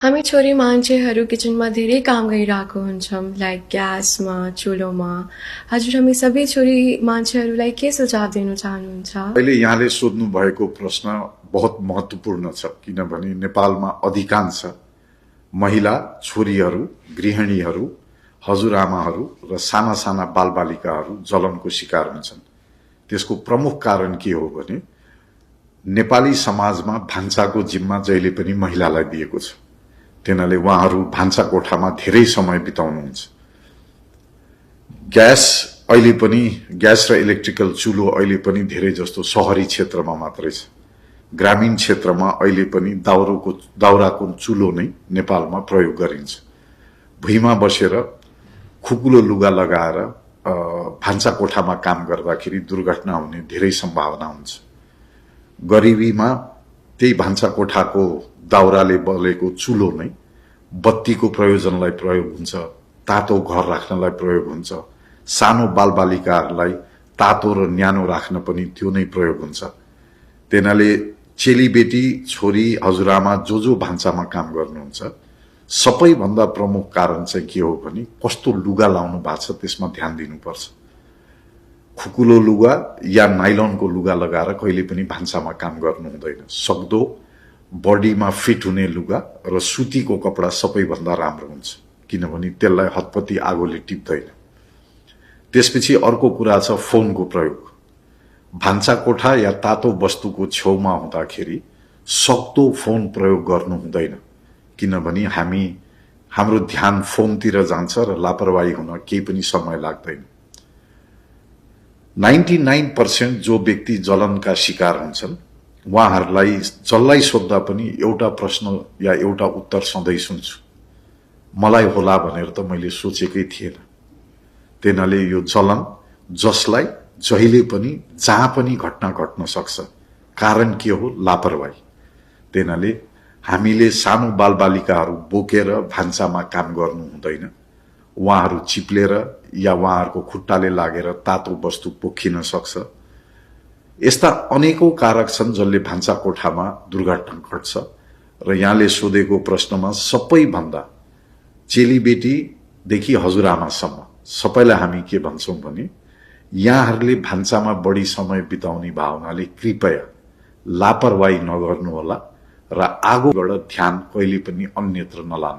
हामी छोरी मान्छेहरू किचनमा धेरै काम गरिरहेको हुन्छौँ, लाइक ग्यासमा, चुलोमा। हजुर, हामी सबै छोरी मान्छेहरूलाई के सुझाव दिन चाहनुहुन्छ? अहिले यहाँले सोध्नु भएको प्रश्न बहुत महत्त्वपूर्ण छ, किनभने नेपालमा अधिकांश महिला, छोरीहरू, गृहिणीहरू, हजुरआमाहरू र साना साना बालबालिकाहरू जलनको शिकार हुन्छन्। त्यसको प्रमुख कारण के हो भने नेपाली समाजमा भान्साको जिम्मा जहिले पनि महिलालाई दिएको छ। त्यसैले उहाँहरू भान्सा कोठामा धेरै समय बिताउनुहुन्छ। ग्यास र इलेक्ट्रिकल चुलो अहिले पनि धेरै जस्तो शहरी क्षेत्रमा मात्रै छ। ग्रामीण क्षेत्रमा अहिले पनि दाउराको चुलो नै नेपालमा प्रयोग गरिन्छ। भुइँमा बसेर खुकुलो लुगा लगाएर भान्सा कोठामा काम गर्दाखेरि दुर्घटना हुने धेरै सम्भावना हुन्छ। गरिबीमा त्यही भान्सा कोठाको दाउराले बलेको चुलो नै बत्तीको प्रयोजनलाई प्रयोग हुन्छ, तातो घर राख्नलाई प्रयोग हुन्छ, सानो बालबालिकाहरूलाई तातो र न्यानो राख्न पनि त्यो नै प्रयोग हुन्छ। त्यसैले चेलीबेटी, छोरी, हजुरआमा जो भान्सामा काम गर्नुहुन्छ, सबैभन्दा प्रमुख कारण चाहिँ के हो भने कस्तो लुगा लाउनु भएको छ त्यसमा ध्यान दिनुपर्छ। खुकुलो लुगा या नाइलनको लुगा लगाएर कहिले पनि भान्सामा काम गर्नु हुँदैन। सक्दो बडीमा फिट हुने लुगा र सुतीको कपडा सबैभन्दा राम्रो हुन्छ, किनभने त्यसलाई हतपति आगोले टिप्दैन। त्यसपछि अर्को कुरा छ फोनको प्रयोग। भान्सा कोठा या तातो वस्तुको छेउमा हुँदाखेरि सक्दो फोन प्रयोग गर्नु हुँदैन, किनभने हाम्रो ध्यान फोनतिर जान्छ र लापरवाही हुन केही पनि समय लाग्दैन। 99% जो व्यक्ति जलनका शिकार हुन्छन् उहाँहरूलाई जसलाई सोद्धा पनि एउटा प्रश्न या एउटा उत्तर सधैँ सुन्छु, मलाई होला भनेर त मैले सोचेकै थिएन। त्यसैले यो जलन जसलाई जहिले पनि जहाँ पनि घटना घट्न सक्छ, कारण के हो? लापरवाही। त्यसैले हामीले सानो बालबालिकाहरू बोकेर भान्सामा काम गर्नु हुँदैन। उहाँहरू चिप्लेर या उहाँहरूको खुट्टाले लागेर तातो वस्तु पोखिन सक्छ। यस्ता अनेकौं कारक छन् जसले भान्सा कोठामा दुर्घटना घट्छ। र यहाँले सोधेको प्रश्नमा सबैभन्दा चेलीबेटीदेखि हजुरआमासम्म सबैलाई हामी के भन्छौं भने यहाँहरूले भान्सामा बढी समय बिताउने भावनाले कृपया लापरवाही नगर्नुहोला र आगोबाट ध्यान कहिले पनि अन्यत्र नलानु।